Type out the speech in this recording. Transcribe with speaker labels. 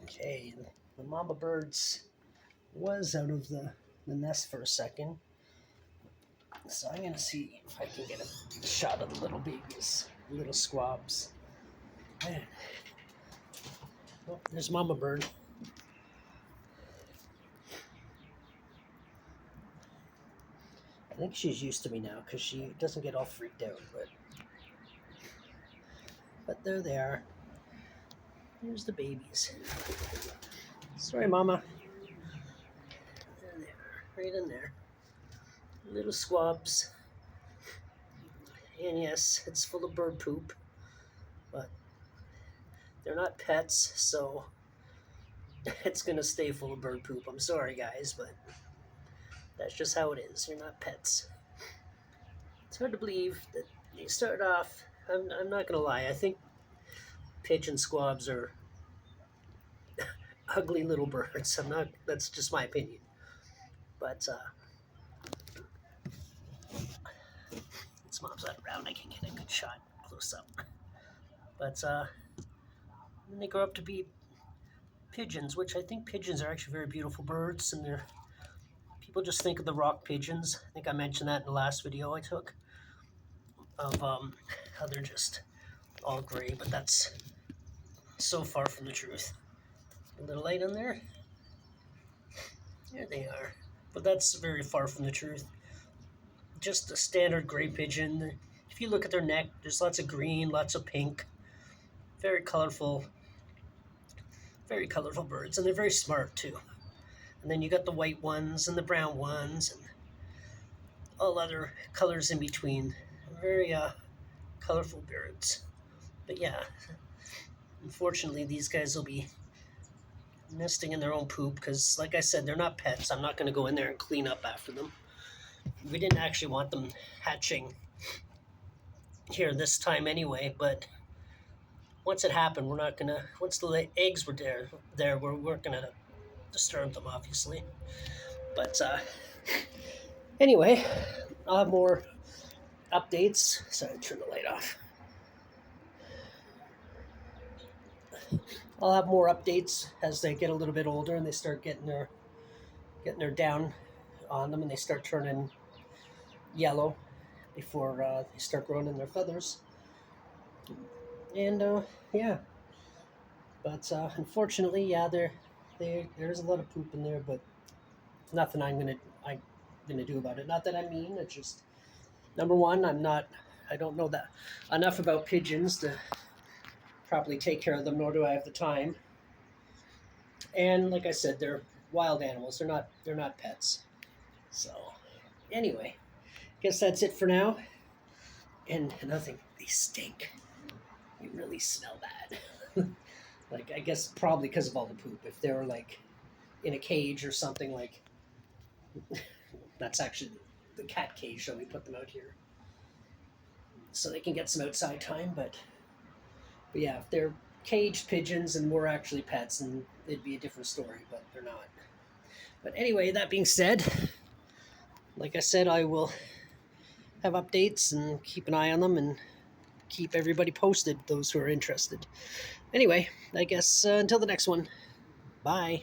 Speaker 1: Okay, the mama birds was out of the nest for a second. So I'm gonna see if I can get a shot of the little babies, little squabs. Man. Oh, there's mama bird. I think she's used to me now because she doesn't get all freaked out, but there they are. Here's the babies. Sorry, mama. There they are, right in there. Little squabs. And yes, it's full of bird poop, but they're not pets, so it's gonna stay full of bird poop. I'm sorry, guys, but that's just how it is. You're not pets. It's hard to believe that they start off. I'm not gonna lie. I think pigeon squabs are ugly little birds. I'm not. That's just my opinion. But its mom's not around. I can get a good shot close up. But then they grow up to be pigeons, which I think pigeons are actually very beautiful birds, and they're people just think of the rock pigeons. I think I mentioned that in the last video I took of how they're just all gray, but that's so far from the truth. A little light on there. There they are. But that's very far from the truth. Just a standard gray pigeon. If you look at their neck, there's lots of green, lots of pink. Very colorful birds. And they're very smart too. And then you got the white ones and the brown ones and all other colors in between. Very colorful birds. But yeah, unfortunately these guys will be nesting in their own poop because, like I said, they're not pets. I'm not going to go in there and clean up after them. We didn't actually want them hatching here this time anyway, but once it happened, we're not going to, once the eggs were there we weren't going to disturb them, obviously. But anyway, I'll have more updates. Sorry, turn the light off. I'll have more updates as they get a little bit older and they start getting their down on them and they start turning yellow before they start growing in their feathers. And yeah, but unfortunately, yeah, there's a lot of poop in there, but nothing I'm gonna do about it. Not that I mean, it's just number one, I don't know that enough about pigeons to properly take care of them, nor do I have the time. And like I said, they're wild animals. They're not pets. So anyway, guess that's it for now. And another thing, they stink. You really smell bad. Like, I guess probably because of all the poop. If they were like in a cage or something, like that's actually the cat cage that we put them out here so they can get some outside time. But yeah, if they're caged pigeons and we're actually pets, and it'd be a different story, but they're not. But anyway, that being said, like I said, I will have updates and keep an eye on them and keep everybody posted, those who are interested. Anyway, I guess until the next one, bye.